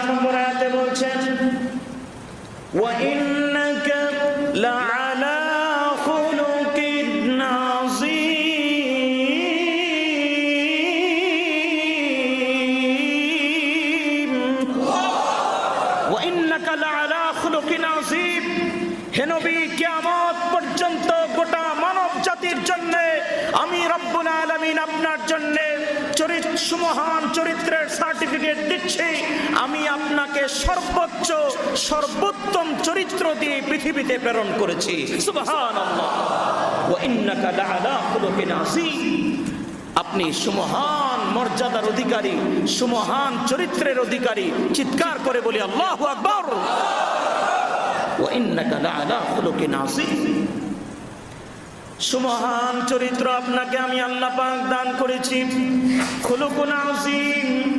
নম্বর আয়াতে বলছেন ওয়া ইন্নাকা লাআলা খুলুকিন আযীম। ওয়া ইন্নাকা লাআলা খুলুকিন আযীম। হে নবী, কিয়ামত পর্যন্ত গোটা মানব জাতির জন্য আমি রব্বুল আলামিন আপনার জন্য মহান চরিত্রের সার্টিফিকেট দিচ্ছি। আমি আপনাকে সর্বোচ্চ সর্বোত্তম চরিত্র দিয়ে পৃথিবীতে প্রেরণ করেছি। সুবহানাল্লাহ। ওয়া ইন্নাকা লাআলা খুলুকিন আযীম। আপনি সুমহান মর্যাদার অধিকারী, সুমহান চরিত্রের অধিকারী। চিৎকার করে বলি আল্লাহু আকবার। ওয়া ইন্নাকা লাআলা খুলুকিন আযীম। সুমহান চরিত্র আপনাকে আমি আল্লাহ পাক দান করেছি। খুলুকুন আযীম।